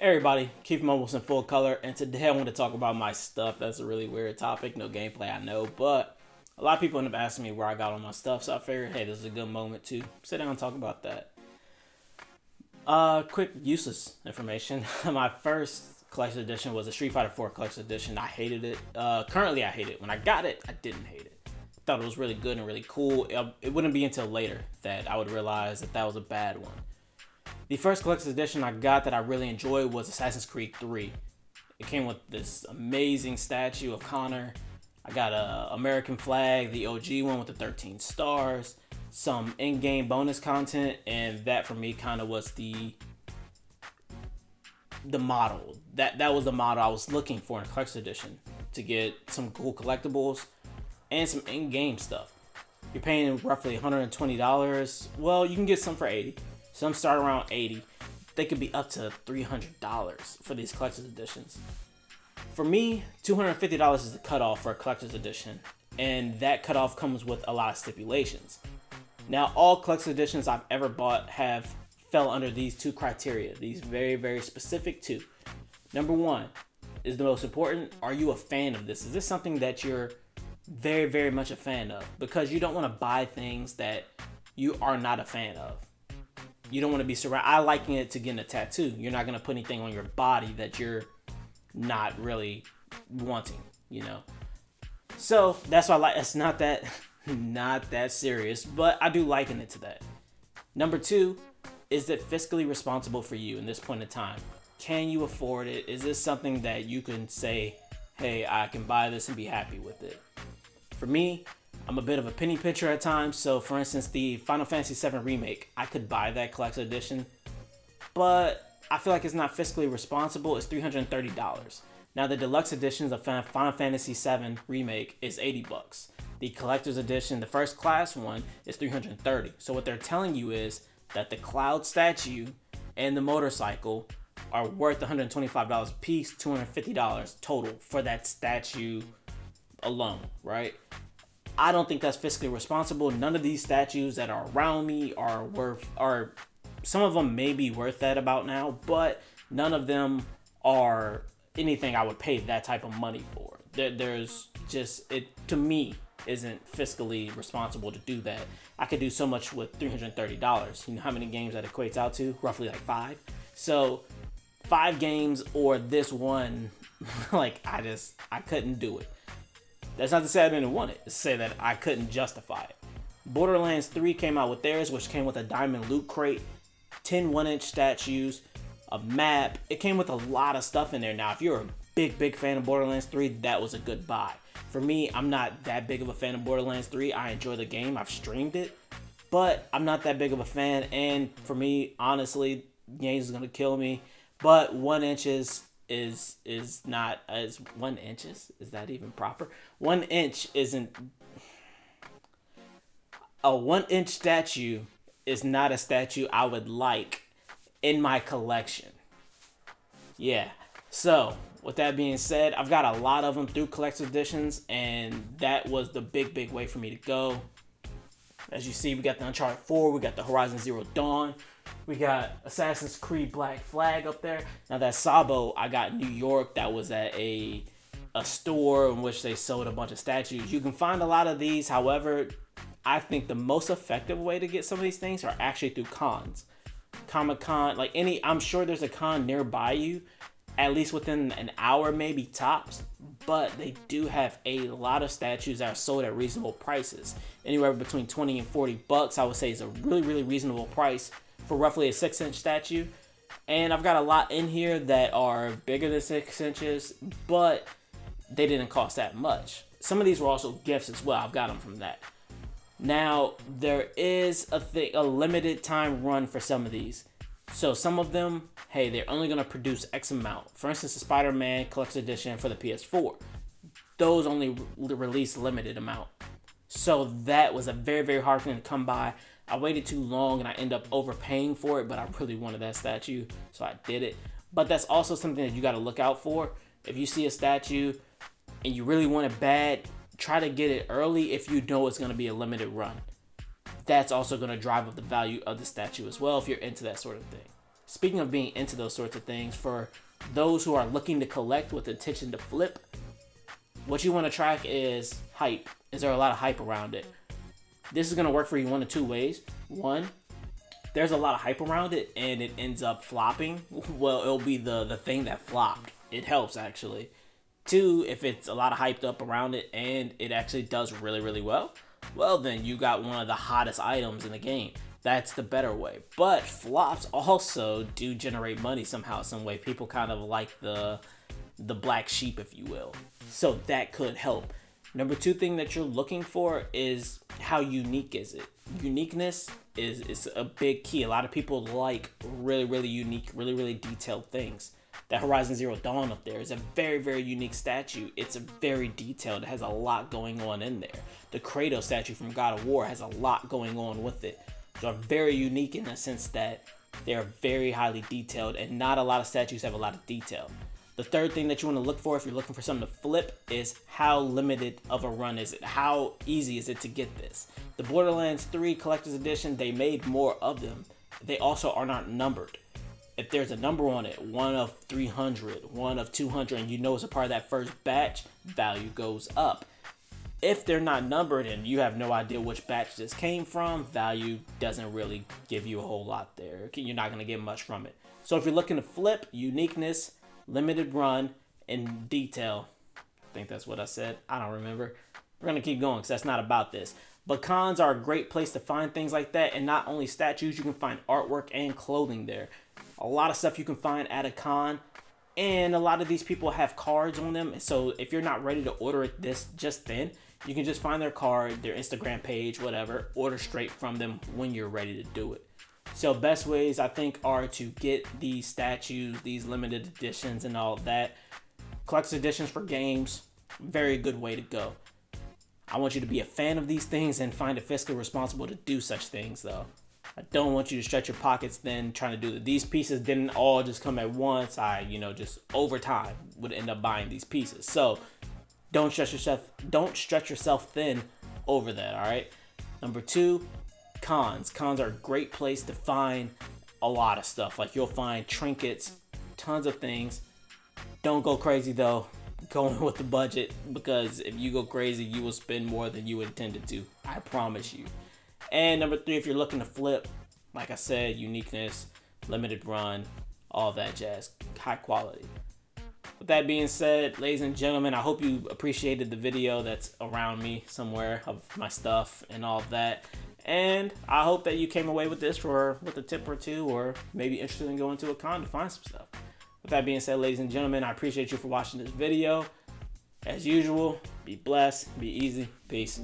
Everybody, Keith Mobile in full color, and today I want to talk about my stuff. That's a really weird topic, no gameplay, I know, but a lot of people end up asking me where I got all my stuff, so I figured, hey, this is a good moment to sit down and talk about that. Quick useless information. My first collector's edition was a Street Fighter 4 collector's edition. I hated it. Currently, I hate it. When I got it, I didn't hate it. Thought it was really good and really cool. It wouldn't be until later that I would realize that was a bad one. The first collector's edition I got that I really enjoyed was Assassin's Creed 3. It came with this amazing statue of Connor. I got a American flag, the OG one with the 13 stars, some in-game bonus content, and that for me kind of was the model. That was the model I was looking for in a collector's edition, to get some cool collectibles and some in-game stuff. You're paying roughly $120. Well, you can get some for $80. Some start around $80. They could be up to $300 for these collector's editions. For me, $250 is the cutoff for a collector's edition, and that cutoff comes with a lot of stipulations. Now, all collector's editions I've ever bought have fell under these two criteria, these very, very specific two. Number one is the most important. Are you a fan of this? Is this something that you're very, very much a fan of? Because you don't want to buy things that you are not a fan of. You don't want to be surrounded. I liken it to getting a tattoo. You're not going to put anything on your body that you're not really wanting, So that's why it's not that serious, but I do liken it to that. Number two, is it fiscally responsible for you in this point in time? Can you afford it? Is this something that you can say, hey, I can buy this and be happy with it? For me, I'm a bit of a penny pincher at times. So for instance, the Final Fantasy VII Remake, I could buy that collector's edition, but I feel like it's not fiscally responsible. It's $330. Now the deluxe editions of Final Fantasy VII Remake is $80. The collector's edition, the first class one, is $330. So what they're telling you is that the Cloud statue and the motorcycle are worth $125 a piece, $250 total for that statue alone, right? I don't think that's fiscally responsible. None of these statues that are around me are some of them may be worth that about now, but none of them are anything I would pay that type of money for. There's just, it to me isn't fiscally responsible to do that. I could do so much with $330. You know how many games that equates out to? Roughly like 5. So 5 games or this one, like I couldn't do it. That's not to say I didn't want it. It's to say that I couldn't justify it. Borderlands 3 came out with theirs, which came with a diamond loot crate, 10 1-inch statues, a map. It came with a lot of stuff in there. Now, if you're a big fan of Borderlands 3, that was a good buy. For me, I'm not that big of a fan of Borderlands 3. I enjoy the game. I've streamed it, but I'm not that big of a fan. And for me, honestly, games is gonna kill me. But 1 inches is not as 1 inches. Is that even proper? 1 inch isn't a 1-inch statue is not a statue I would like in my collection. Yeah. So with that being said, I've got a lot of them through collector's editions, and that was the big way for me to go. As you see, we got the Uncharted 4, we got the Horizon Zero Dawn, we got Assassin's Creed Black Flag up there. Now that Sabo I got in New York, that was at a store in which they sold a bunch of statues. You can find a lot of these. However, I think the most effective way to get some of these things are actually through cons. Comic-Con, I'm sure there's a con nearby you, at least within an hour, maybe tops. But they do have a lot of statues that are sold at reasonable prices. Anywhere between $20 and $40, I would say, is a really reasonable price for roughly a 6-inch statue. And I've got a lot in here that are bigger than 6 inches, but they didn't cost that much. Some of these were also gifts as well. I've got them from that. Now, there is a limited time run for some of these. So some of them, hey, they're only going to produce X amount. For instance, the Spider-Man Collector's Edition for the PS4. Those only release limited amount. So that was a very hard thing to come by. I waited too long and I ended up overpaying for it, but I really wanted that statue, so I did it. But that's also something that you got to look out for. If you see a statue and you really want it bad, try to get it early if you know it's going to be a limited run. That's also going to drive up the value of the statue as well if you're into that sort of thing. Speaking of being into those sorts of things, for those who are looking to collect with intention to flip, what you want to track is hype. Is there a lot of hype around it? This is going to work for you one of two ways. One, there's a lot of hype around it and it ends up flopping. Well, it'll be the thing that flopped. It helps, actually. Two, if it's a lot of hyped up around it and it actually does really, really well, well, then you got one of the hottest items in the game. That's the better way. But flops also do generate money somehow, some way. People kind of like the black sheep, if you will. So that could help. Number two thing that you're looking for is how unique is it? Uniqueness is a big key. A lot of people like really, really unique, really, really detailed things. That Horizon Zero Dawn up there is a very, very unique statue. It's a very detailed. It has a lot going on in there. The Kratos statue from God of War has a lot going on with it. So they're very unique in the sense that they're very highly detailed, and not a lot of statues have a lot of detail. The third thing that you want to look for if you're looking for something to flip is how limited of a run is it? How easy is it to get this? The Borderlands 3 Collector's Edition, they made more of them. They also are not numbered. If there's a number on it, 1 of 300, 1 of 200, and you know it's a part of that first batch, value goes up. If they're not numbered and you have no idea which batch this came from, value doesn't really give you a whole lot there. You're not going to get much from it. So if you're looking to flip, uniqueness, limited run, and detail. I think that's what I said. I don't remember. We're going to keep going because that's not about this. But cons are a great place to find things like that. And not only statues, you can find artwork and clothing there. A lot of stuff you can find at a con. And a lot of these people have cards on them. So if you're not ready to order it just then, you can just find their card, their Instagram page, whatever. Order straight from them when you're ready to do it. So best ways, I think, are to get these statues, these limited editions and all of that. Collector's editions for games, very good way to go. I want you to be a fan of these things and find it fiscally responsible to do such things, though. I don't want you to stretch your pockets then trying to do that. These pieces didn't all just come at once. Just over time would end up buying these pieces. So don't stretch yourself thin over that, all right? Number two, cons. Cons are a great place to find a lot of stuff. Like you'll find trinkets, tons of things. Don't go crazy though. Going with the budget, because if you go crazy, you will spend more than you intended to. I promise you. And number three, if you're looking to flip, like I said, uniqueness, limited run, all that jazz, high quality. With that being said, ladies and gentlemen, I hope you appreciated the video that's around me somewhere of my stuff and all of that. And I hope that you came away with this with a tip or two, or maybe interested in going to a con to find some stuff. With that being said, ladies and gentlemen, I appreciate you for watching this video. As usual, be blessed, be easy, peace.